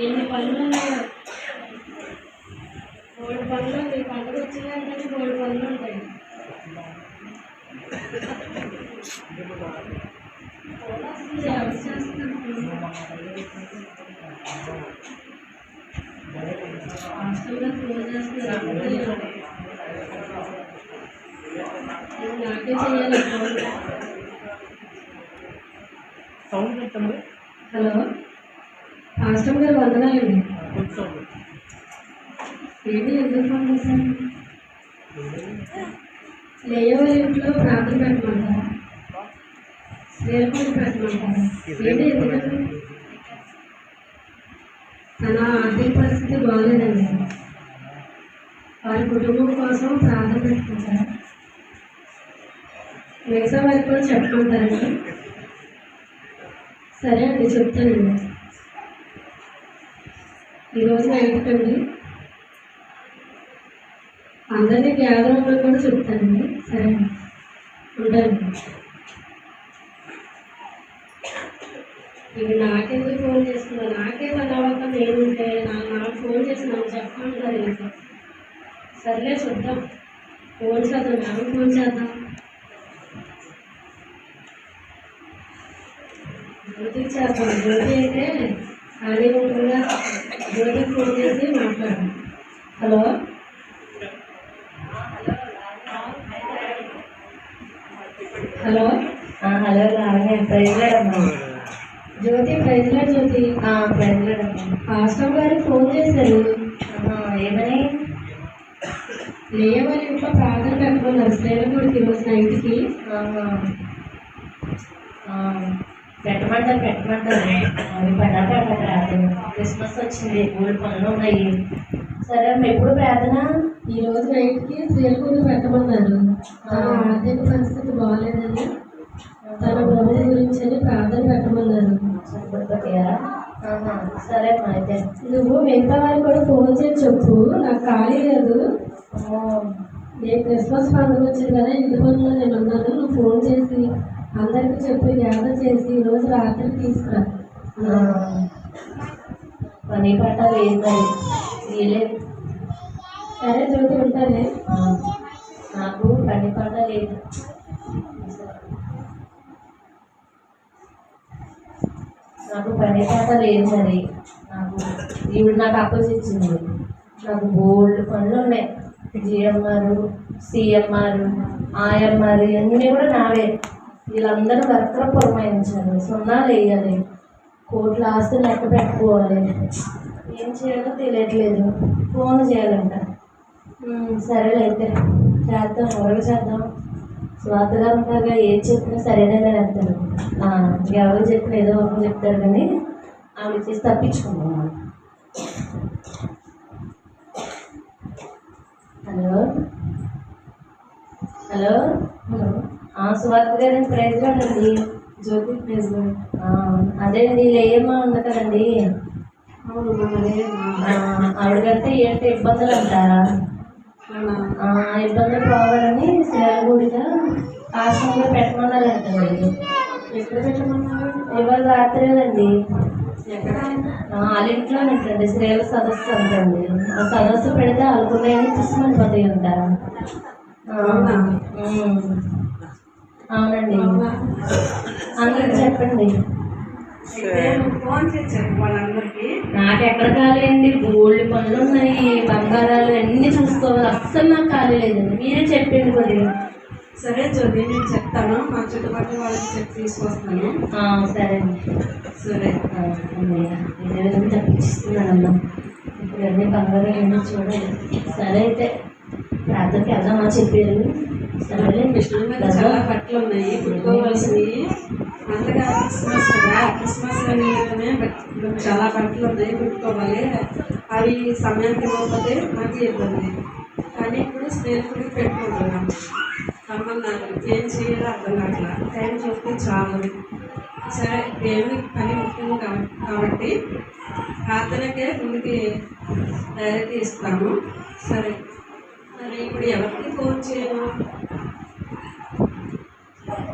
ఎన్ని పనులు ఉన్నాయో, మూడు పనులు ఉంటాయి. పండుగ వచ్చిందంటే మూడు పనులు ఉంటాయి. ఎవరు చేస్తున్నారు? హాస్టల్గా ఫోన్ చేస్తున్నారు. నాకే చేయాలి ఫోన్. హలో, హాస్టల్ గారు వందనాలండి. ఏంటి ఎందుకు ఫోన్ చేశాను? లేయవల ఇంట్లో ప్రార్థన పెట్టమంటారా? స్నేహితులు పెట్టమంటారా? ఏంటి ఎందుకంటే తన ఆర్థిక పరిస్థితి బాగాలేదండి. వారి కుటుంబం కోసం ప్రార్థన పెట్టుకుంటారా? మిగతా వారికి కూడా చెప్పుకుంటారండి. సరే అండి, చెప్తానండి. ఈరోజు నైట్కి అండి అందరినీ గ్యాదర్ అవ్వడం కూడా చెప్తానండి. సరే అండి, ఉంటానండి. ఇవి నాకెందుకు ఫోన్ చేస్తున్నా? నాకే తర్వాత నేనుంటే నాకు ఫోన్ చేసి నాకు చెప్పమంటారు ఇంకా. సర్లే చూద్దాం, ఫోన్ చేద్దాం. ఎవరు ఫోన్ చేద్దాం? జ్యోతికి చేద్దాం. జ్యోతి అయితే ఖాళీ ఉండగా జ్యోతికి ఫోన్ చేసి మాట్లాడదాం. Hello, hello. హలో లావణ్య, ప్రైజ్లాడమ్మా. జ్యోతి, ప్రైజ్లాడ్ జ్యోతి. ప్రైజ్లాడమ్మా. హాస్టల్ గారికి ఫోన్ చేశారు. ఏమని? లేవని ఇంట్లో ప్రార్థన పెట్టుకున్నారు శ్రీలకుడికి ఈరోజు నైట్కి. పెట్టమంటారు అవి పడ్డాక ప్రార్థన. క్రిస్మస్ వచ్చింది, మూడు పనులు ఉన్నాయి. సరే అమ్మ, ఎప్పుడు ప్రార్థన? ఈరోజు నైట్కి శ్రీలకుడికి పెట్టమన్నారు. తన ఆర్థిక పరిస్థితి బాగాలేదని, తన ప్రభువు గురించి అని ప్రార్థన పెట్టమన్నారు. సరే అమ్మా, అయితే నువ్వు మిగతా వారికి కూడా ఫోన్ చేసి చెప్పు. నాకు ఖాళీ లేదు, నేను క్రిస్మస్ పండుగ వచ్చింది కదా, ఇంటి పనుల్లో నేను ఉన్నాను. నువ్వు ఫోన్ చేసి అందరికీ చెప్పి గ్యాదర్ చేసి ఈరోజు రాత్రికి తీసుకురా. పని పాట లేదు మరి. సరే జ్యోతి, ఉంటానే. నాకు పని పాట లేదు. మరి ఈవిడ నాకు అప్పసి ఇచ్చింది. నాకు బోల్డ్ పనులు ఉన్నాయి. జిఎంఆర్, సిఎంఆర్, ఆయమ్మార్ ఇవన్నీ కూడా నావే. వీళ్ళందరూ వర్కర్ పురమాయించారు. సున్నాలు వేయాలి, కోట్ల ఆస్తులు లెక్క పెట్టుకోవాలి. ఏం చేయాలో తెలియట్లేదు. ఫోన్ చేయాలంట. సరేలే అయితే చేద్దాం. ఎవరికి చేద్దాం? స్వార్థగా ఉంటారుగా, ఏది చెప్పినా సరేనే అంటారు. ఎవరు చెప్పిన ఏదో ఒకరు చెప్తారు కానీ ఆవిడ చేసి తప్పించుకుంటాం. హలో హలో హలో స్వార్థ గారండి, ప్రైజ్ కాదండి. జ్యోతి, ప్రైజ్. అదే అండి, లేయమ్మా ఉంది కదండి. ఆవిడకంటే ఏంటి ఇబ్బందులు అంటారా? ఇబ్బందులు పోవాలని శ్రీలగుడిగా ఆశ్రమంలో పెట్టమన్నారంటండి. ఎక్కడ పెట్టమన్నారు? ఇవాళ రాత్రేనండి. ఎక్కడ? వాళ్ళ ఇంట్లోనేంటండి, శ్రీల సదస్సు అంటండి. ఆ సదస్సు పెడితే అనుకున్నాయని తీసుకుని ఉంటారా? అవునండి, అందరికి చెప్పండి. నాకు ఎక్కడ ఖాళీ? గోల్డ్ పనులు ఉన్నాయి, బంగారాలు అన్నీ చూసుకోవాలి. అస్సలు నాకు ఖాళీ లేదండి. మీరే చెప్పండి కొద్దిగా. సరే జ్యోతి, నేను చెప్తాను. మా చుట్టుపక్కల వాళ్ళకి చెప్పి తీసుకొస్తాను. సరే అండి. సరే, ఇదే విధంగా తప్పించిస్తున్నానమ్మా. ఇప్పుడు అన్నీ బంగారం ఏంటో చూడాలి. సరే అయితే ప్రార్థనకి వెళ్దామా చెప్పారు. సరే, కృష్ణ మీద చాలా బట్టలు ఉన్నాయి కుట్టుకోవాల్సినవి. అంతగా క్రిస్మస్ కదా, క్రిస్మస్ నిమిత్తమే చాలా బట్టలు ఉన్నాయి, కుట్టుకోవాలి. అవి సమయానికి ఇవ్వకపోతే నాకు ఇబ్బంది. కానీ ఇప్పుడు స్నేహితుడికి పెట్టుకుంటున్నాం. రమ్మన్నారు, ఏం చేయాలో అర్థం కావట్లా. టైం చూస్తే చాలు. సరే, దేవునికి పని ముఖ్యం కాబట్టి ప్రార్థనకే ముందుకి ప్రయారిటీ ఇస్తాము. సరే, మరి ఇప్పుడు ఎవరికి ఫోన్ చేయను?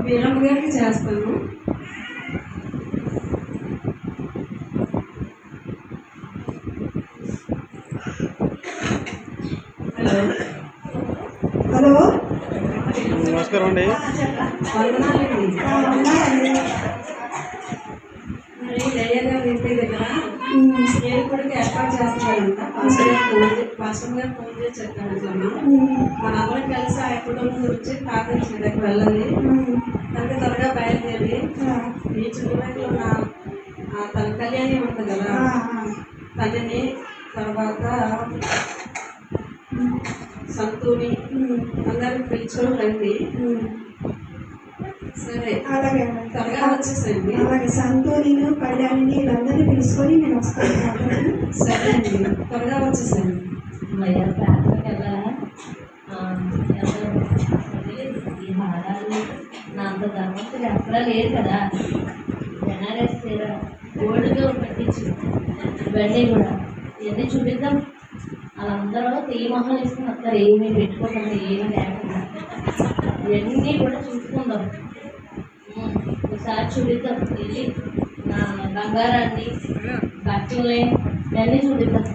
వీరమ్మ గారికి చేస్తాను. హలో నమస్కారం అండి. వందనాలండి. మరి దయ్య గారు ఇంటి దగ్గర స్నేహితుడికి ఏర్పాటు చేస్తారంట. పాస్టర్ గారు ఫోన్ చేసి చెప్పారంటమ్మా. మనందరం కలిసి ఆ కుటుంబం గురించి ప్రార్థించడానికి వెళ్ళాలి. అంటే త్వరగా బయలుదేరి ఈ చుట్టుపక్కల ఉన్న తన కళ్యాణి ఉంటుంది కదా, తనని తర్వాత సంతూని అందరికి పిలుచుకొని రండి. సరే, అలాగే త్వరగా వచ్చేసండి. అలాగే సంతోషిని కళ్యాణిని వీళ్ళందరినీ పిలుచుకొని నేను వస్తాను. సరే అండి, త్వరగా వచ్చేసండి. మయ్య ప్రార్థన కదా ఈ హారాలు నా అంత ధర్మస్తులు ఎక్కడా లేదు కదా. బెనారస్ చీర గోల్డ్గా పెట్టించు, ఇవన్నీ కూడా ఇవన్నీ చూపిద్దాం. వాళ్ళందరూ తెయ్యి మొహలు ఇస్తున్న అక్కడ ఏమీ పెట్టుకోకుండా ఏమీ లేకుండా ఇవన్నీ కూడా చూసుకుందాం. ఒకసారి చూపిద్దాం. వెళ్ళి నా బంగారాన్ని బట్టలని ఇవన్నీ చూపిద్దాం.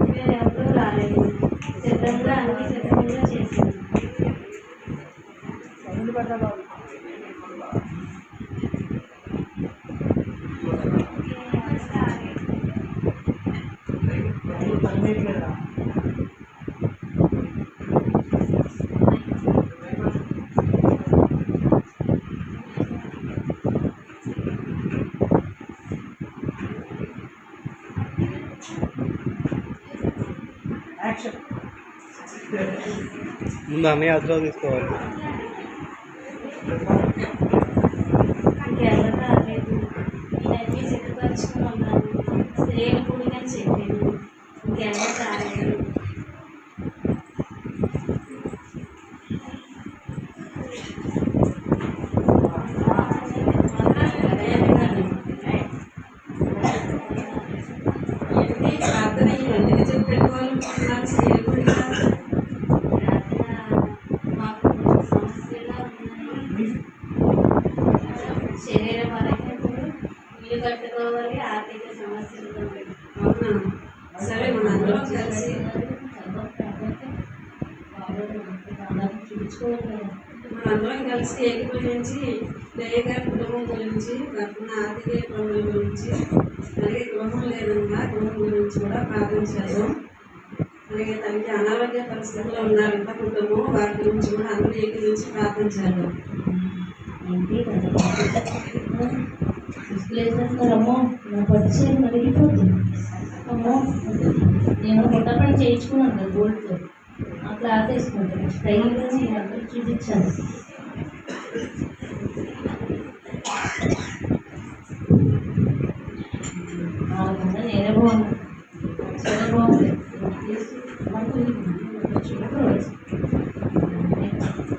సరే, ఎవరు రాలేదు. సిద్ధంగా అన్ని సిద్ధంగా చేసింది. ముందు అన్నయ్య ఆశీర్వాదం తీసుకోవాలి. ఇంకెవరు రాలేదు. ఇవన్నీ సిద్ధపరచుకుని ఉన్నాను. స్త్రీలు కూడిగా చెప్పాను. ఇంకెవరు రాలేదు. ప్రార్థన ఎందుకు చెప్పి పెట్టుకోవాలనుకుంటున్నారు? స్నేహితుడిగా మాకు కొంచెం సమస్యగా ఉన్నాయి. శరీర పరంగా ఇల్లు కట్టుకోవాలి, ఆర్థిక సమస్యలు ఉన్నాయి. అవునా? సరే, మనందరం కలిసి మనందరం కలిసి ఏకీభవించి దయ్య గారి కుటుంబం గురించి, ఉన్న ఆర్థిక ఇబ్బందుల గురించి, అలాగే గృహం లేదన్నా గృహం గురించి కూడా ప్రార్థించారు. అలాగే తనకి అనారోగ్య పరిస్థితుల్లో ఉన్నారంట కుటుంబం, వారి గురించి కూడా అందరూ ఏకీభవించి ప్రార్థించారు. అమ్మో నా పచ్చి మరిగిపోతుంది. అమ్మో నేను కొత్త పని చేయించుకున్నాను కదా గోల్డ్తో. ఆ క్లాత్ వేసుకుంటాను. స్టైల్గా నేను అందరికి చూపించాను. వాళ్ళకన్నా నేనే బాగున్నాను. చాలా బాగుంది.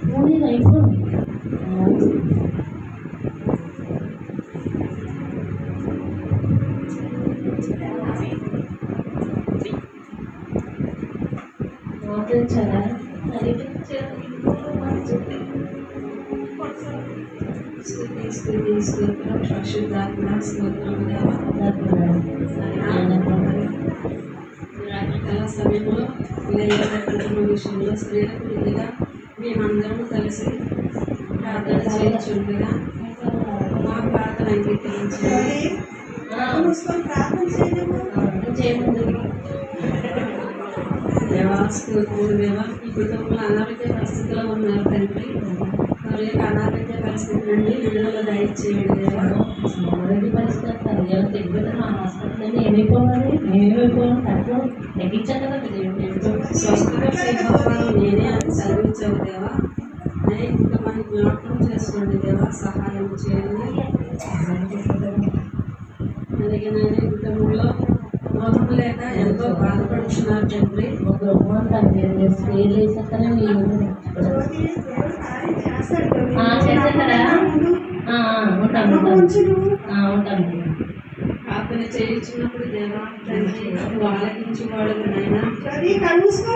మూడు అయిపోయింది. చాలా రాత్రికాల సమయంలో కుటుంబ విషయంలో స్త్రీలకు ముందుగా మేమందరం కలిసి ప్రార్థన చేయించుండగా మా ప్రార్థన అంగీకరించాలి. చేయముందు దేవా ఈ కుటుంబంలో అనారోగ్య పరిస్థితిలో ఉన్నారు తండ్రి. వారి యొక్క అనారోగ్య పరిస్థితి నుండి విడుదల దయచేయండి దేవా. ఆరోగ్య పరిస్థితి దగ్గర మా హాస్పిటల్ ఏమైపోవాలి, ఏమైపోవాలి తక్కువ తగ్గించాను కదా స్వస్థత నేనే అని చదివించావు దేవా. కుటుంబానికి జ్ఞాపకం చేసుకోండి దేవా, సహాయం చేయండి. అలాగే నాయన ఈ కుటుంబంలో గృహం లేక ఎంతో బాధపడుతున్నారు తండ్రి. ఒక గృహం తండ్రి స్త్రీలు వేసేస్తానే మీరు జ్యోతి దేవుడు కార్యం చేస్తాడు జ్యోతి. చేసేస్తారా ఉంటాం నమ్మకం ఉంచు నువ్వు. ఉంటాం ప్రార్థన చేయించినప్పుడు దేవా తండ్రి నువ్వు ఆలకించేవాడు నాయన. జ్యోతి కళ్ళు మూసుకో,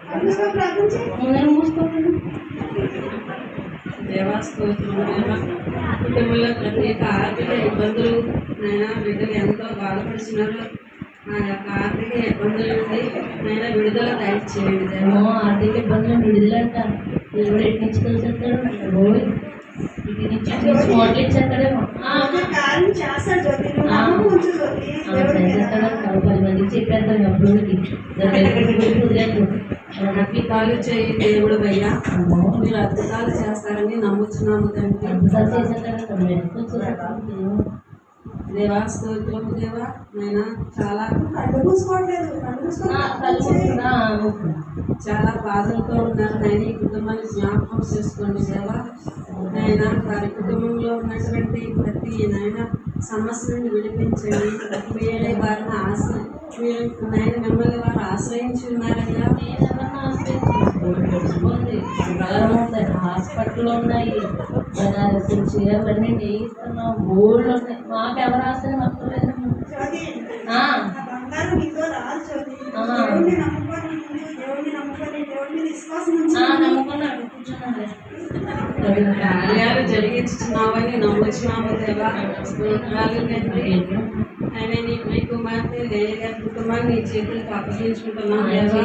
కళ్ళు మూసుకో, ప్రార్థన చేయి. ముందర మూసుకోండి దేవా స్తోత్రం దేవా. కుటుంబంలో ప్రత్యేక ఆర్థిక ఇబ్బందులు నాయన బిడ్డలు ఎంతో బాధపడుతున్నారు. ఆ యొక్క ఆర్థిక ఇబ్బందుల నుండి నాయన విడుదల దయచేయండి దేవా. ఆర్థిక ఇబ్బందులు విడుదలంట దేవుడు ఎటు నుంచి కలిసేస్తాడు ఇటు నుంచి మోడల్ ఇచ్చేస్తాడేమో జ్యోతి కార్యం చేస్తాడు జ్యోతి. నువ్వు నమ్మకం ఉంచు జ్యోతి. దేవుడు చేసేస్తాడు 10 మందికి చెప్పేద్దాం అప్పుడు కుదిరేద్దాం అద్భుతాలు చేయి దేవుడు అయ్యా. మీరు అద్భుతాలు చేస్తారని నమ్ముతున్నాము తండ్రి. అద్భుతాలు చేసేస్తాడు దేవా స్తోత్రము దేవా నాయన. చాలా కళ్ళు మూసుకోవట్లేదు, కళ్ళు మూసుకో, ప్రార్థన చేయి. చాలా బాధలతో ఉన్నారు నాయన. ఈ కుటుంబాన్ని జ్ఞాపకం చేసుకోండి దేవా నాయన. వారి కుటుంబంలో ఉన్నటువంటి ప్రతి నాయన సమస్య నుండి విడిపించండి. మీరే వారిని మీరు నాయన మిమ్మల్ని వారు ఆశ్రయించి ఉన్నారయ్యా. హాస్పిటల్ ఉన్నాయి అవన్నీ చేయిస్తున్నాం బోర్డులు ఉన్నాయి. మాకు ఎవరు ఆశ్రయం అక్కర్లేదు. జ్యోతి, నా బంగారం ఇంకో రాదు జ్యోతి. దేవుడిని నమ్ముకొని ఉండు, దేవుడిని నమ్ముకొని, దేవుడిని విశ్వాసం ఉంచు. నమ్ముకున్నాడు కూర్చున్నాడు కార్యాలు జరిగించుతున్నావని నమ్ముచున్నాము దేవా. స్తోత్రాలు తండ్రి. ఆయన నీ ప్రియ కుమార్తె లేయ గారి కుటుంబాన్ని నీ చేతులకు అప్పగించుకుంటున్నాం దేవా.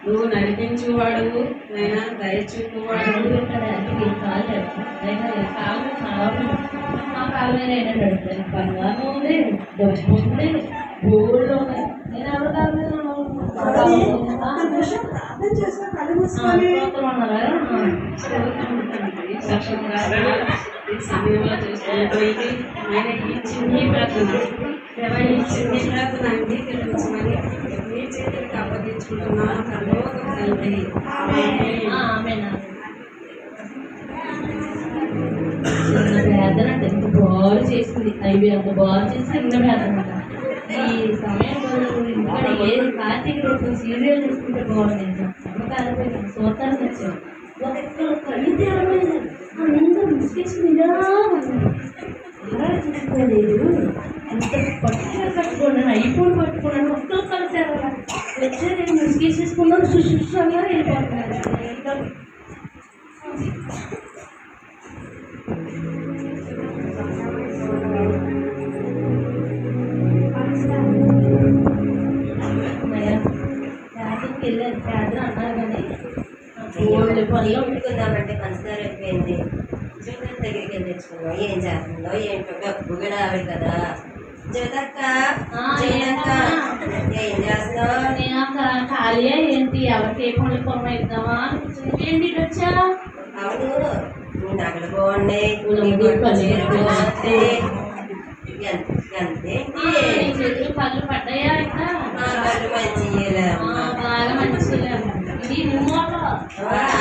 నువ్వు నడిపించువాడు నైనా, దయచూపువాడు. బంగారం ఉంది, డబ్బు ఉంది, గోల్డ్ ఉన్నాయి. నేను ఎవరు కాదు ఒక్క నిమిషం ప్రార్థన చేసుకో, కళ్ళు మూసుకొని. ఈ సమయంలో చేసుకోబోయి ఆయన ఈ చిన్ని ప్రార్థన దేవా, ఈ చిన్ని ప్రార్థన అంగీకరించమని మీ చేతులకు అప్పగించుకుంటున్నాను పరలోక తండ్రి. వేదన అంటే ఎంత బాగు చేసింది. అవి అంత బాగు చేసి ఎంత వేదన. ఈ సమయంలో ఇక్కడ ఏది కార్తీక రోజు సీరియల్ చూసుకుంటే బాగుంది. కాలిపోయింది సోతాలు వచ్చాను. ఒక్కరు కళ్ళు తేరలేదు, అందరూ ముసుకేసుకుని అలా చూసుకోలేదు. ఇంత పట్టుగా కట్టుకున్నాను, ఐఫోన్ పట్టుకున్నాను, ఒక్కరు కళ్ళు తేరాలి వచ్చే నేను ముసుకేసేసుకున్నాను. సుశిక్షంగా వెళ్ళిపోతున్నాను. వెళ్ళారు పేదలు అన్నారు కానీ వాళ్ళు పనిలో వండుకుందామంటే పంచదార అయిపోయింది. జ్యోతి దగ్గరికి వెళ్ళి తెచ్చుకున్నాం. ఏం చేస్తుందో ఏంటో డబ్బు కూడా ఆవిడ కదా. జ్యోతక్క, జయక్క, ఏం చేస్తావు? నేను ఖాళీ ఏంటి ఎవరికి ఏ పనులు పొరమ ఇద్దామా ఏంటి వచ్చా. అవును, నీ నగలు బాగున్నాయి, నీ బట్టలు చీర బాగుంది. ఎంతేంటి చేతులు పళ్ళు పడ్డాయా ఇంకా కళ్ళు మంచి బాగా మంచిగా ఇది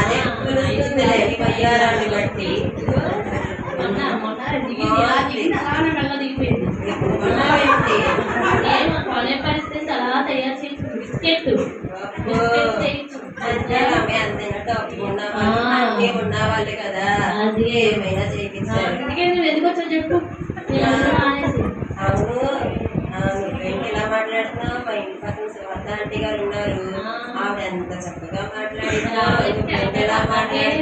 అదే తెలుస్తుందిలే వయ్యారాన్ని బట్టి. మొన్న మొన్న అలానే మెల్ల దిగిపోయింది. ఏమో కొనే పరిస్థితి అలా తయారు చేసి బిస్కెట్ ఉన్న వాళ్ళు కదా, అది ఏమైనా చేయించారు. అందుకే నువ్వు ఎందుకు వచ్చావు చెప్పు. అవును, నువ్వేంటి ఇలా మాట్లాడుతున్నావు? మా ఇంటి పక్కన శివర్ధ ఆంటీ గారు ఉన్నారు, ఆవిడ ఎంత చక్కగా మాట్లాడినా ఎలా మాట్లాడి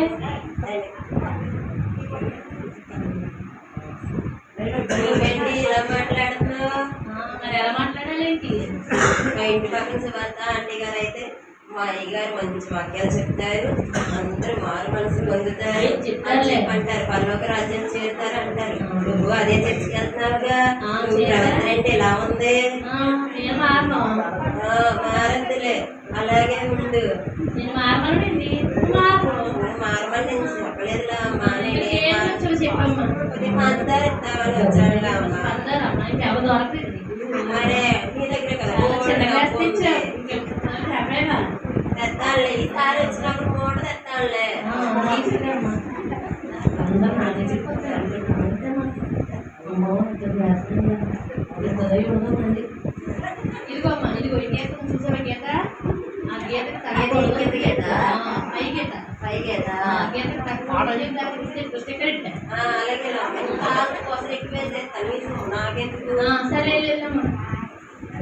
నువ్వేంటి ఇలా మాట్లాడుతున్నావు? మరి ఎలా మాట్లాడాలేంటి? మా ఇంటి పక్కన శివర్ధ ఆంటీ గారు అయితే మా అయ్యగారు మంచి వాక్యాలు చెప్తారు, అందరూ మారు మనసు పొందుతారు అని చెప్పంటారు. పరలోక రాజ్యం చేరుతారు అంటారు. నువ్వు అదే చర్చికి వెళ్తున్నావుగా, ప్రవర్తన అంటే ఎలా ఉంది? మారద్దులే, అలాగే ఉండు. నేను మారమనండి మారమని నేను చెప్పలేదులా అమ్మా. చెప్పమ్మా పంచదార ఇస్తామని వచ్చాడులా అమ్మా. ఎవరు దొరకలేదు మరే నీ దగ్గర కదా తెస్తానులే చూసావా గీత? ఆ గీతకి గీత గీత పై గీత పై గీత గీతకి తక్కువ స్టిక్కర్ ఇట్టా. అలాగే కోసం ఎక్కువ కనీసం నాకెందుకు సరే వెళ్ళమ్మా.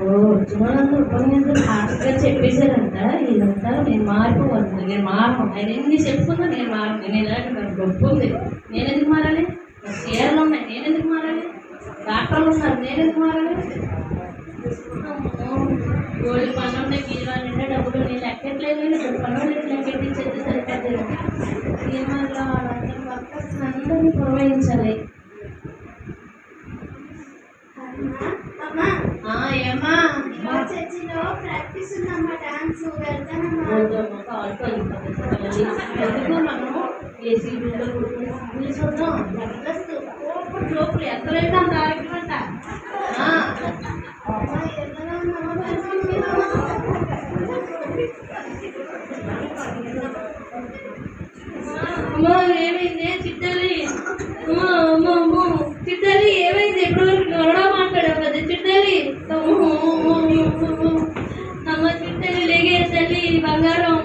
ఓ వచ్చినందుకు ఉపన్యాసం ఫాస్ట్గా చెప్పేశారంట. ఇదంతా నేను మారిపోవాలి, నేను మారను. ఆయన ఎన్ని చెప్పుకున్నా నేను మారను. నేను ఇలాంటి నాకు గొప్ప ఉంది. నేను ఎందుకు మారాలి? చీరలు ఉన్నాయి, నేను ఎందుకు మారాలి? డాక్టర్లు ఉన్నారు, నేను ఎందుకు మారాలి? గోల్డ్ పనులు ఉన్నాయి, కీలో నిండా డబ్బులు నేను లెక్కట్లేదు. ఇప్పుడు పనులు లెక్కెట్టించేది సరిపోతుంది. ఏమన్నా వర్కర్స్ అందరినీ పురమాయించాలి. ఏమా చర్చిలో ప్రాక్టీస్ ఉందమ్మా, డాన్స్ వెళ్తానమ్మా. ఎందుకు మనము ఏసీ రూమ్లో కూర్చొని చూద్దాం. జోకులు ఎంతైతే అంత ఆరోగ్యమంట. అమ్మా ఏమైంది చిట్టాలి? చిట్టాలి ఏమైంది? ఎప్పటి వరకు గొడవ మాట్లాడావు కదా చిట్టాలి. అమ్మ చిట్టాలి లేగే తల్లి బంగారం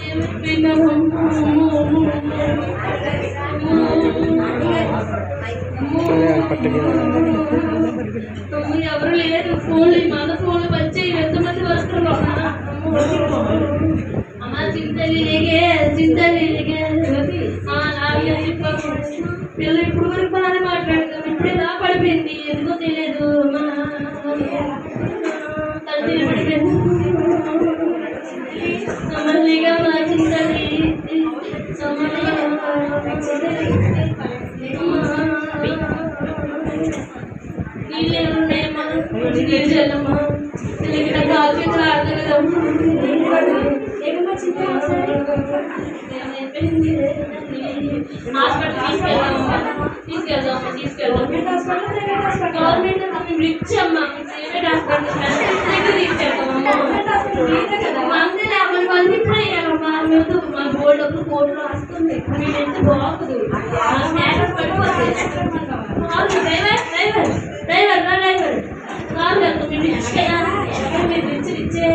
ఏమైపోయిందమ్మా? ఎవరు లేరు. ఫోన్లు మన ఫోన్లు వచ్చాయి. ఎంతమంది వస్తున్నారు? అమ్మ చింతలి లేగే చింతలి లేగే పిల్ల ఇప్పుడు వరకు బాగానే మాట్లాడుతాం. ఇప్పుడు ఎలా పడిపోయింది ఎందుకో తెలియదు. తల్లి పడిపోయింది. అమ్మగా మా చింతలి నీళ్ళు ఏమున్నాయమ్మా? నీళ్ళు చల్లమ్మా. ఇక్కడ కాలు చేతులు ఆడతారు కదమ్మా. హాస్పిటల్ తీసుకెళ్దాం. గవర్నమెంట్ రిచ్ అమ్మా, ప్రైవేట్ హాస్పిటల్ తీసుకెళ్తామమ్మా. అంతే లేకపోతే వాళ్ళు ఇప్పుడు అయ్యామమ్మా. మేము మా బోర్డు ఒక కోర్టులో వస్తుంది. మీరు ఎంత బాగుంది స్టేటస్ పడిపోతుంది. డ్రైవర్ డ్రైవర్ డ్రైవర్ నా డ్రైవర్ కాదు కదా మీరు రిచ్ కదా, మీరు రిచ్ రిచ్చే.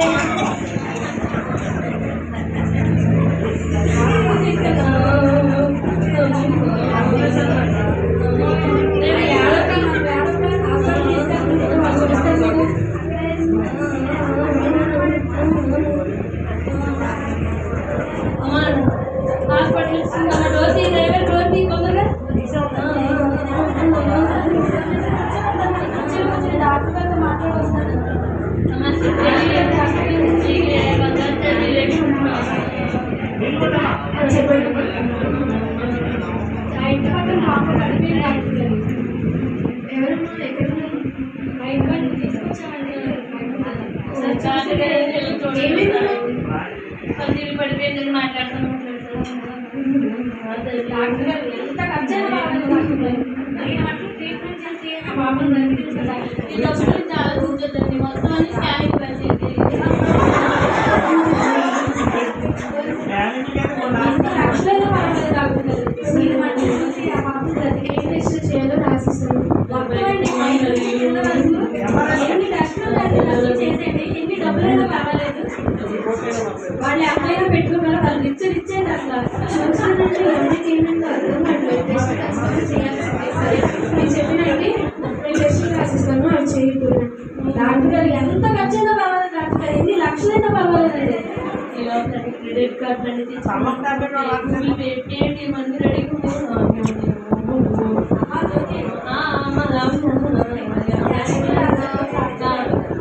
హాస్పిటల్ రోజు డ్రైవర్ రోజు తొందరగా డాక్టర్ మాట్లాడొస్తాను. ఇంటి పక్కన పాప గడిపి ఎవరన్నా ఎక్కడ మా ఇంటి పక్కన తీసుకొచ్చామండి. పదిలు పడిపోయిందని మాట్లాడుతున్నాం. డాక్టర్ గారు ఎంత ఖర్చైనా ట్రీట్మెంట్ చేసి ఆ బాబుని బ్రతికించాలి. ఈ డబ్బులు చాలా కూర్చోద్దండి. మొత్తం అన్ని స్కానింగ్ చేసి లక్షలలో పర్వాలేదు డాక్టర్ గారు. మీరు మంచి చూసి ఆ బాబుని బ్రతికి ఏం టెస్ట్ చేయాలో రాసిస్తారు. ఎన్ని టెస్టులు చేసేది, ఎన్ని డబ్బులైనా పర్వాలేదు. వాళ్ళు ఎక్కడైనా పెట్టుకున్నారు. వాళ్ళు రిచ్చేది అసలు చూసానంటే ఎన్ని చేయమంటే అర్థం టెస్ట్ చేయాల్సిందే. సరే మీరు చెప్పినట్టు 30 టెస్టులు రాసిస్తాను, అవి చేయకూడదు. డాక్టర్ గారు ఎంత ఖర్చైనా పర్వాలేదు డాక్టర్ గారు, ఎన్ని లక్షలైనా పర్వాలేదు. క్రెడిట్ కార్డు అనేది పెట్టేయండి. మంది రెడీ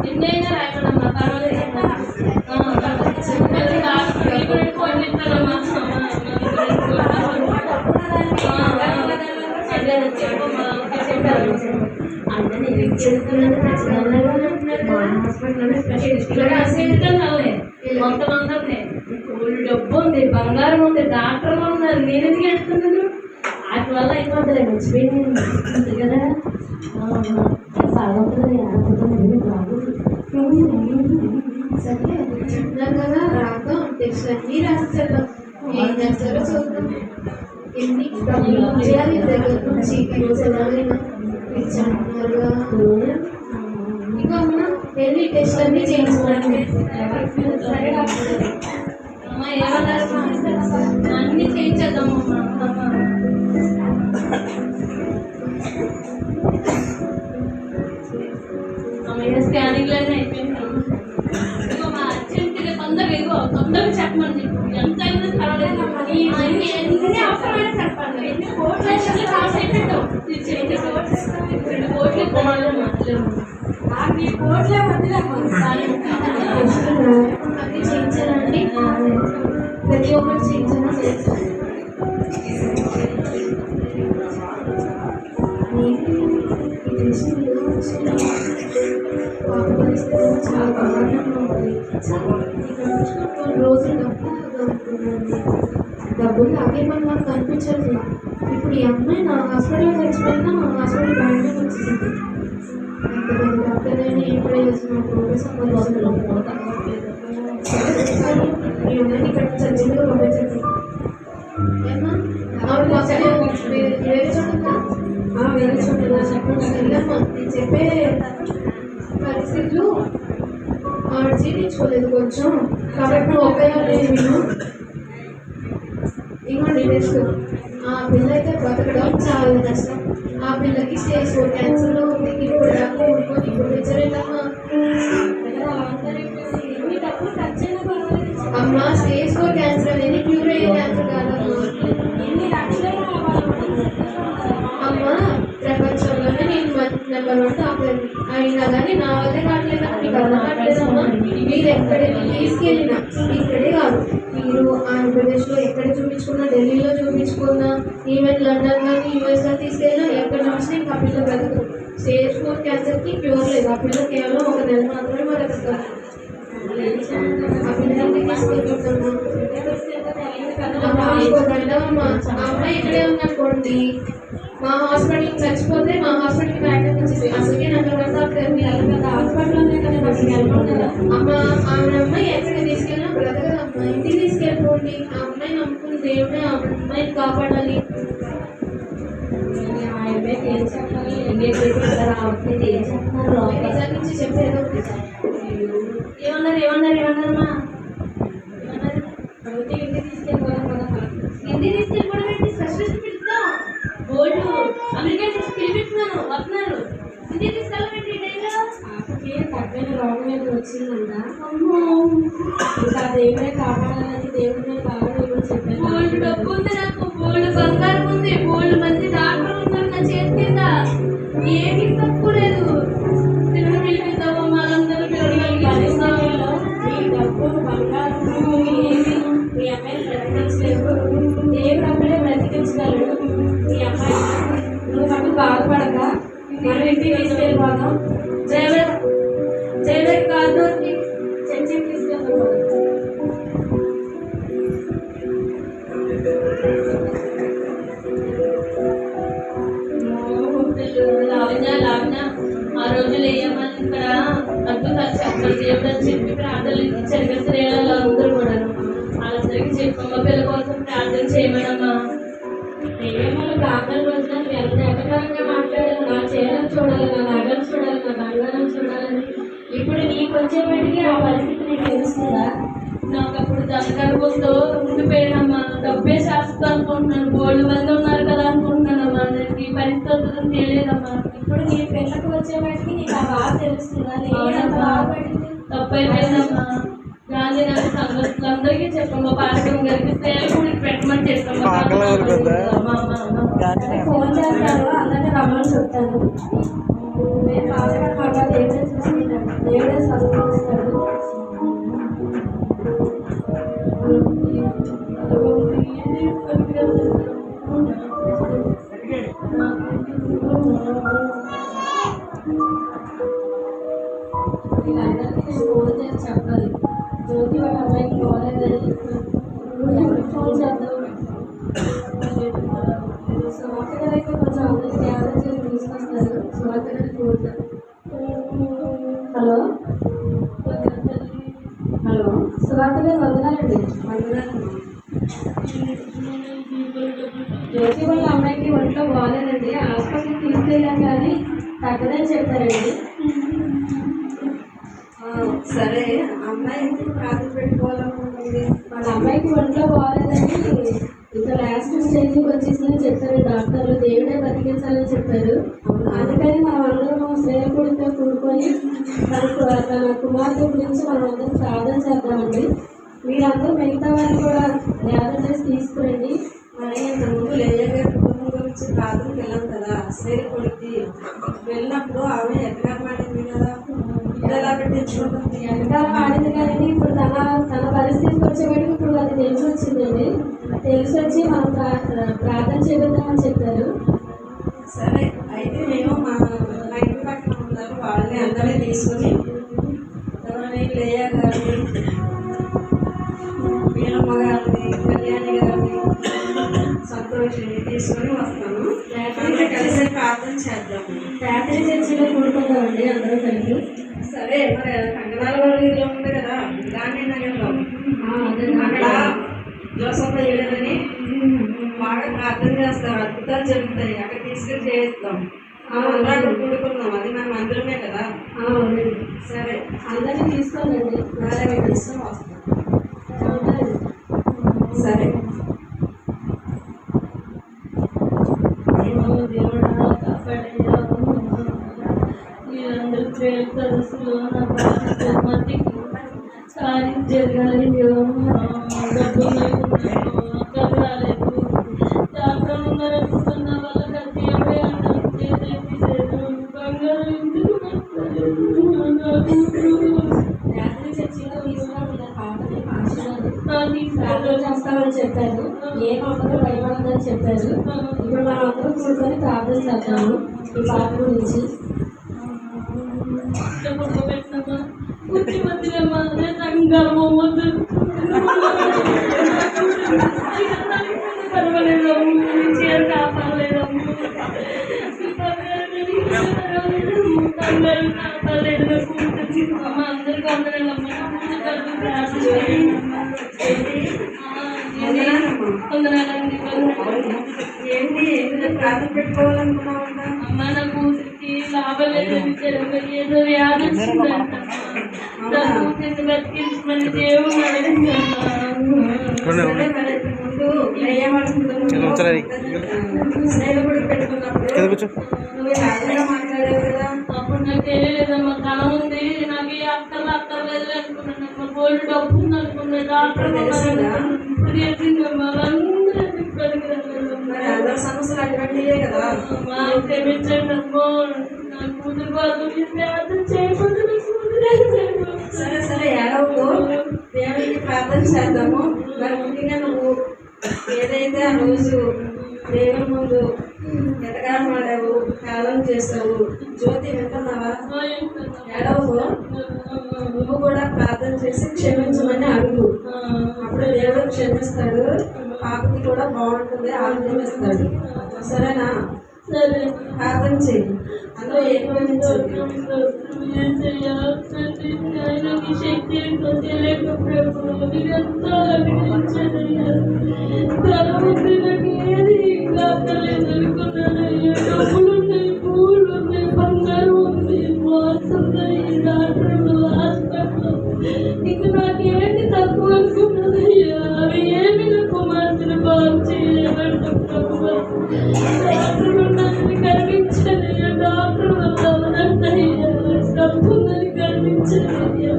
ఎన్నైనా రాయమన్నమ్మా పర్వాలేదు. మొత్తం అందరినీ డబ్బు ఉంది, బంగారం ఉంది, డాక్టర్లు ఉన్నారు. నేను ఎందుకు వెళ్తున్నాను? వాటి వల్ల అయిపోతుంది. మర్చిపోయింది కదా సాగుతుంది ఆడుతుంది బాగు. సరే చెప్తాం కదా, రాద్దాం టెస్ట్ అన్నీ రాసేద్దాం. ఏం చేస్తారో చూద్దాం. ఎన్ని డబ్బులు చేయాలి దగ్గర నుంచి ఈరోజు ఎలాగైనా ఇచ్చాను. ఇంకా ఉన్నా వెళ్ళి టెస్ట్ అన్నీ చేయించుకోండి. సరే డాక్టర్. అమ్మ ఏమన్నారు? అన్నీ చేయించేద్దామమ్మా. అమ్మ స్కానింగ్లన్నీ అయిపోయింది. మా అర్జెంటుగా తొందరగా చెప్పమని చెప్పు. ఎంత అయినా పర్వాలేదు. ఎన్ని అవసరమైనా చెప్పండి. 2 లక్షలు కాస్ట్ అయిపోతాం. 2 కోట్లు ఇవ్వాలి. మీ కోట్లే అన్నీ చేయించాలండి. ప్రతి ఒక్కటి చేయించాలా? చాలా బాధాకరంగా ఉంది. రోజులు డబ్బులు తాగేమని నాకు కనిపించట్లేదు. ఇప్పుడు ఈ అమ్మాయి నా హాస్పిటల్లో చచ్చిపోయినా మా హాస్పిటల్ బయటకు వచ్చేసింది. ఎంత పెద్ద డాక్టర్ అయినా ఏం ప్రయోజనం? ఈ అమ్మాయిని ఇక్కడ చర్చలో పంపించండి. ఏమా వేరే చోట వేరే చోట చెప్పండి. వెళ్ళమ్మా, నేను చెప్పే పరిస్థితులు ఆవిడ జీవించుకోలేదు కొంచెం, కాబట్టి నువ్వు ఒకేసారి విను. ఇంకోటి టెస్ట్. ఆ పిల్ల అయితే బతకడం చాలా కష్టం. ఆ పిల్లకి స్టేజ్ 4 క్యాన్సర్లో ఉంది. ఇప్పుడు డబ్బు ఊరుకొని ఇప్పుడు తెచ్చలేదమ్మా. అమ్మ స్టేజ్ 4 క్యాన్సర్ అనేది క్యూర్ అయ్యే క్యాన్సర్ కాదమ్మా. అమ్మ ప్రపంచంలోనే నేను నెంబర్ 1 డాక్టర్ అయినా కానీ నా వల్లే కావట్లేదమ్మా. మీకు అర్థం కావట్లేదమ్మా. మీరు ఎక్కడికి తీసుకెళ్ళినా, ఇక్కడే కాదు, మీరు ఆంధ్రప్రదేశ్లో ఎక్కడ చూపించుకున్నా, ఢిల్లీలో చూపించుకున్నా, ఈవెన్ లండన్ కానీ యూఎస్ కానీ తీసుకెళ్ళినా, ఎక్కడ చూసినా ఇంకా పిల్ల బ్రతుకు. స్టేజ్ 4 క్యాన్సర్కి క్యూర్ లేదు. ఆ పిల్ల కేవలం 1 నెల మాత్రమే బ్రతుకుతారు. ఆ పిల్లలకి తీసుకెళ్ళిపోతాము. ఆ అమ్మాయి ఇక్కడే ఉందనుకోండి, మా హాస్పిటల్కి చచ్చిపోతే మా హాస్పిటల్కి బ్యాకప్ వచ్చింది. అసలుకే నెంబర్ 1 డాక్టర్ హాస్పిటల్ ఉంది కదా. అమ్మ ఆమె అమ్మాయి ఎక్కడికి తీసుకెళ్ళినా బ్రతకదమ్మా. ఇంటికి తీసుకెళ్ళిపోండి. ఆ అమ్మాయి నమ్ముకుని దేవుడే ఆ అమ్మాయిని కాపాడాలి. ఆ అమ్మాయికి ఏం చెప్పాలి? ఏం చెప్తున్నారు? నిజాల నుంచి చెప్పేదో ఏమన్నారమ్మా? ఇంటికి తీసుకెళ్ళిపోవడం ఏంటి? స్పెషలిస్ట్ పిలుద్దాం. గోల్డ్ అమెరికా నుంచి పిలిపిస్తున్నాను, వస్తున్నారు. ఇంటికి తీసుకెళ్ళబెట్టి తగ్గని రోగం మీద వచ్చిందంట. ఇంకా దేవుడే కాపాడాలని దేవుడే కావాలని చెప్పాను. గోల్డ్ డబ్బు ఉంది, నాకు గోల్డ్ బంగారం ఉంది, గోల్డ్ మంది డాక్టర్లు ఉన్నారు నా చేతి కింద. ఏమీ తక్కువ లేదు. పిల్లలు పిలిపిద్దాము, వాళ్ళందరూ పిల్లలు మీ డబ్బు బంగారం ఏమి మీ అమ్మాయిని బ్రతికించలేవు. దేవుడు అప్పుడే బ్రతికించగలడు. మీ అమ్మాయి నువ్వు నాకు బాధపడక మనం ఇంటికి తీసుకెళ్ళిపోదాం. జయవేర్ కార్నూర్కి చర్చికి తీసుకెళ్ళిపోదాం. లావణ్య ఆ రోజులు ఏమని ఇక్కడ అద్భుతాలు చెప్పాలి దేవుడు అని చెప్పి ప్రార్థనలు ఇచ్చారు కదా స్త్రీలలో అందరూ కూడా. వాళ్ళందరికీ చెప్పమ్మ పిల్ల కోసం ప్రార్థన చేయమనమ్మా. ఏమో ప్రార్థన రోజున ఎంత ఎకరంగా మాట్లాడాను. నా చీరను చూడాలి, నా నగలు చూడాలి, నా బంగారం చూడాలని. ఇప్పుడు నీకు వచ్చేప్పటికీ ఆ పరిస్థితి నీకు తెలుస్తుందా? నాకు అప్పుడు ధనగర్భంతో ఉండిపోయానమ్మా. డబ్బే శాస్త్రం అనుకుంటున్నాను. గోల్డ్ మంది ఉన్నారు కదా అనుకుంటున్నానమ్మా. ఈ పరిస్థితులు తెలియదమ్మా. ఇప్పుడు నీ పిల్లలకు వచ్చేవాటికి నీకు ఆ బాధ తెలుస్తుందా? తప్పైపోయిందమ్మా. గాంధీనగర్ సంఘస్థులందరికీ చెప్పమ్మా. పాఠం గారికి సేవకుడి పెట్టమని చెప్పమ్మా. ఫోన్ చేస్తారు, అందరినీ రమ్మని చెప్తాను. నేను బాధపడకుండా దేవుడే చూసుకుంటాను. దేవుడే సంస్కరిస్తాడు. వీళ్ళందరికీ ఫోన్ చేసి చెప్పాలి. జ్యోతి వాళ్ళ అమ్మాయికి బాగాలేదని ఫోన్ చేద్దాం. సువార్త గారు అయితే కొంచెం అందరికీ ధ్యానం చేసి తీసుకొస్తారు. సువార్త గారి ఫోన్. హలో హలో సువార్త గారు వందనాలండి. జ్యోతి వాళ్ళ అమ్మాయికి ఒంట్లో బాగాలేదండి. హాస్పిటల్కి తీసుకెళ్ళాం కానీ తగ్గదని చెప్పారండి. సరే అమ్మాయి ఎందుకు ప్రార్థన పెట్టుకోవాలనుకుంటుంది? వాళ్ళ అమ్మాయికి ఒంట్లో బాగాలేదని ఇంకా లాస్ట్ స్టేజ్కి వచ్చేసిందని చెప్పారు డాక్టర్లు. దేవుడే బతికించాలని చెప్పారు. అందుకని మనం అందరం స్నేహితుడితో కూడుకొని తన కుమార్తె గురించి మనం అందరం ప్రార్థన చేద్దామండి. మీరందరూ మిగతా వారిని కూడా ధ్యానం చేసి తీసుకురండి. మరి ఇంతకుముందు లేజర్ గారి కుటుంబం గురించి ప్రార్థనకి వెళ్ళాం కదా, స్నేహితుడికి వెళ్ళినప్పుడు ఆమె ఎక్కడ మాడింది కదా, ఇప్పుడు ఎలా పెట్టించుకుంటుంది? వెనకాల ఆడింది కానీ ఇప్పుడు తన పరిస్థితికి వచ్చేవాడికి ఇప్పుడు అది తెలిసి వచ్చిందండి. తెలిసి వచ్చి మనం ప్రార్థన చేద్దామని చెప్పారు. సరే అయితే మేము మా ఇంటి పక్కన ఉన్నారు వాళ్ళని అందరినీ తీసుకుని ఎవరిని లేయ గారిని, వీరమ్మ గారిని, కళ్యాణి గారిని, సంతోషిని తీసుకొని వస్తాము. అందరూ కలిసి ప్రార్థన చేద్దాము. రాత్రి చర్చిలో కూడుకుందామండి అందరూ కలిసి. సరే మరి కంగనాల వీధిలో ఉంది కదా గాంధీ నగర్లో, అక్కడ జోసఫ్ అయ్యడని బాగా ప్రార్థన చేస్తారు, అద్భుతాలు జరుగుతాయి. అక్కడ తీసుకెళ్ళి చేయిస్తాం. అందరూ అక్కడ కూడుకున్నాం, అది మన మందిరమే కదా. సరే అందరినీ తీసుకోనండి. నాలుగు తీసుకొని వస్తాం. సరే దేవుడా కాపాడయ్యా. మీరందరూ ప్రేమ సదస్సులో నా మట్టికి కార్యం జరగాలి. డబ్బు అక్కడ రాలేదు, డాక్టర్ ఉన్నారనుకున్న వాళ్ళకి అదేమే బంగారం ఎందుకు రాత్రి చర్చిలో తీసుకుని చేస్తామని చెప్పారు. ఏ మాత్రం భయపడదని చెప్పారు. ఇప్పుడు మనం అందరం కూర్చొని ప్రార్థన చేద్దాము ఈ పాట గురించి. ఏంటి ప్రార్థన పెట్టుకోవాలనుకున్నావుందా? అమ్మ నా కూతురికి లాభం లేదని ఏదో వ్యాధి వచ్చిందంట. నా కూతురిని బతికించమని దేవుడు అడిగిందమ్మా. సరే మరి ముందు స్నేహితుడికి పెట్టుకున్నప్పుడు నువ్వు సాధారణంగా మాట్లాడావు కదా. అప్పుడు నాకు తెలియలేదమ్మా. తన ఉంది నాకు ఈ అక్కర్లేదు అనుకున్నాను. నాకు గోల్డ్ డబ్బు ఉంది అనుకున్నాను. డాక్టర్ ఇప్పుడు చేసిందమ్మా. అందరూ ఇప్పటికి మరి అందరి సమస్యలు అటువంటివే కదా. క్షమించండి అమ్మో. నా కూతురు బాధ ప్రార్థన చేయకుండా సరే సరే ఏడవకు, దేవుడికి ప్రార్థన చేద్దాము. మరి ముఖ్యంగా నువ్వు ఏదైతే ఆ రోజు దేవుని ముందు ఎటగారం ఆడావు, కాలం చేస్తావు, జ్యోతి వింటున్నావా? ఏడవకు, నువ్వు కూడా ప్రార్థన చేసి క్షమించమని అడుగు. అప్పుడు దేవుడు క్షమిస్తాడు, పాపకి కూడా బాగుంటుంది, ఆరోగ్యం ఇస్తాడు. సరేనా? సరే ప్రార్థన చెయ్యి. అందులో ఏకీభవించండి. ఆయనకి శక్తి ఎంతో తెలియకపోయాడు. ఇదంతా అభినందించానయ్యా. తల ఉంది నాకు ఏది కాకలేదు అనుకున్నానయ్యా. డబ్బులు ఉన్నాయి, పూలు ఉన్నాయి, బంగారం ఉంది, మాల్స్ ఉన్నాయి, డాక్టర్లు, హాస్పిటల్. ఇంకా నాకేంటి తక్కువ అనుకున్నానయ్యా. అవి ఏమి నా కుమార్తెను బాగు చేయలేమంటున్నాను. డాక్టర్లు నన్ను కనిపించానయ్యా. డాక్టర్ వల్ల అవనట్టయ్యా. డబ్బు ఉందని కనిపించానయ్యా.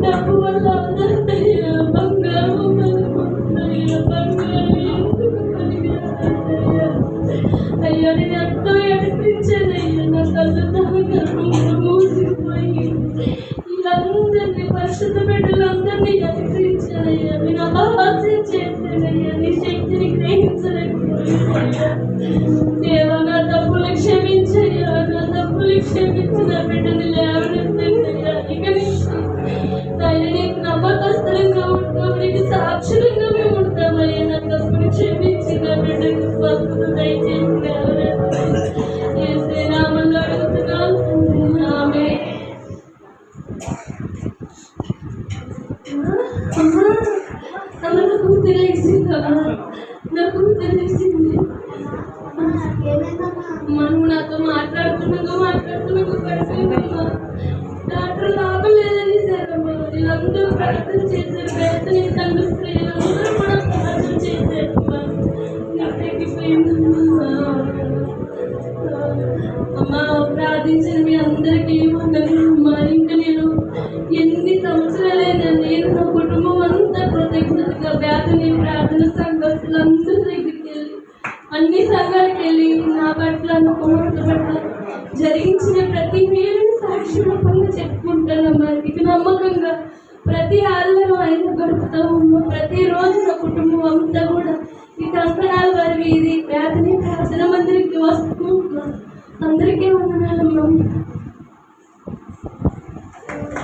డబ్బు వల్ల అవనట్టయ్యా. బంగారం ఉందనుకుంటున్నాయ్యా. బంగారం ఎందుకు పనికిరాదయ్యా. అయ్యా నేను ఎంతో ఎడిపించానయ్యా. నా కళ్ళు గర్భంలో మూసిపోయి వీళ్ళందరినీ పరిశుద్ధ బిడ్డలందరినీ ఎదిరించానయ్యా. నేను అపహాస్యం చేశానయ్యా. నీ శక్తిని గ్రహించలేకపోయానయ్యా. దేవా నా తప్పులు క్షమించయ్యా. నా తప్పులు క్షమించి నా బిడ్డని లేవనెత్తయ్యా. ఇక నుంచి నీకు నమ్మకస్తులంగా ఉంటాం, నీకు సాక్షులంగా మేము ఉంటామయ్యా. నా తప్పులు క్షమించి నా బిడ్డకు స్వస్థత దయచేసి లేవనెత్తయ్యా. యేసు నామములో అడుగుతున్నాను. ఆమేన్. అమ్మ నా కూతురు వేసిందమ్మా. నా కూతురు వేసింది. మనం నాతో మాట్లాడుతున్నాగా పడిపోయిందమ్మా. డాక్టర్ లాభం లేదని సార్ చేశారు. వేతని సంఘ స్త్రీలందరూ కూడా ప్రార్థన చేశారమ్మా. అమ్మా ప్రార్థించిన మీ అందరికీ వందనమ్మా. ఇంకా నేను ఎన్ని సంవత్సరాలైనా నేను నా కుటుంబం అంతా కృతజ్ఞతగా వేతని ప్రార్థన సంఘస్థులందరి దగ్గరికి వెళ్ళి అన్ని సంఘాలకు వెళ్ళి నా పట్ల నా కుమార్తె పట్ల జరిగించిన ప్రతి మేలుని సాక్షి రూపంగా చెప్పుకుంటానమ్మా. ఇక నమ్మకంగా ప్రతి ఆదివారం ఆయన గడుపుతామమ్మా. ప్రతిరోజు నా కుటుంబం అంతా కూడా ఈ కంకణాల వారి వీధి వేతని ప్రార్థన మందిరికి వస్తూ అందరికీ వందనాలమ్మా.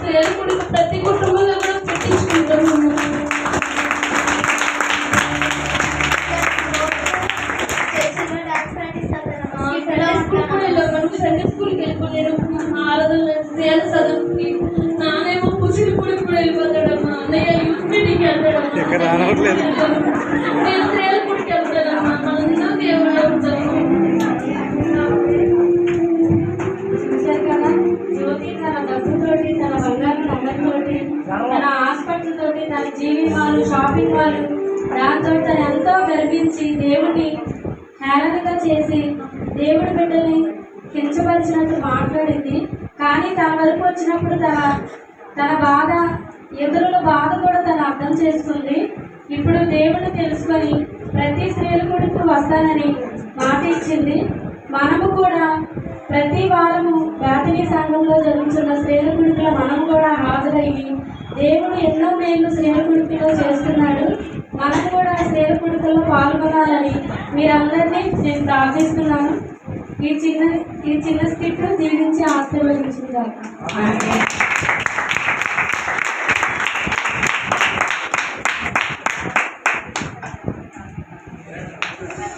సేవకుడు ప్రతి కుటుంబంలో కూడా పెట్టించుకుంటామమ్మా. సండే స్కూల్కి వెళ్ళిపోయాను. ఆరాధన సేవ చదువుకి నానేమో పురుషుడు కూడా వెళ్ళిపోతాడమ్మా. అన్నయ్య యూత్ మీటింగ్కి వెళ్తాడమ్మా. నేను సేవకుడికి వెళ్తానమ్మా. అందరూ దేవుళ్ళే ఉంటాము. చూశారు కదా, జ్యోతి తన డబ్బుతోటి, తన బంగారు నగలతోటి, తన హాస్పిటల్ తోటి, తన జీవి వాళ్ళు, షాపింగ్ వాళ్ళు, దాంతో తను ఎంతో గర్వించి దేవుడిని హేళనగా చేసి దేవుడి బిడ్డని కించపరిచినట్టు మాట్లాడింది. కానీ తన వరకు వచ్చినప్పుడు తన బాధ, ఇతరుల బాధ కూడా తను అర్థం చేసుకుంది. ఇప్పుడు దేవుడిని తెలుసుకొని ప్రతి స్త్రీల కొడుకు వస్తానని మాట ఇచ్చింది. మనము కూడా ప్రతి వారము వేతని సంఘంలో జరుగుతున్న స్త్రీల కొడుకులో మనం కూడా హాజరయ్యి దేవుడు ఎన్నో మేలు స్త్రీల కొడుకులో చేస్తున్నాడు. మనం కూడా స్త్రీల కొడుకుల్లో పాల్గొనాలని మీరందరినీ నేను ప్రార్థిస్తున్నాను. ఈ చిన్న స్కిట్ దీవించి ఆశీర్వదించింది.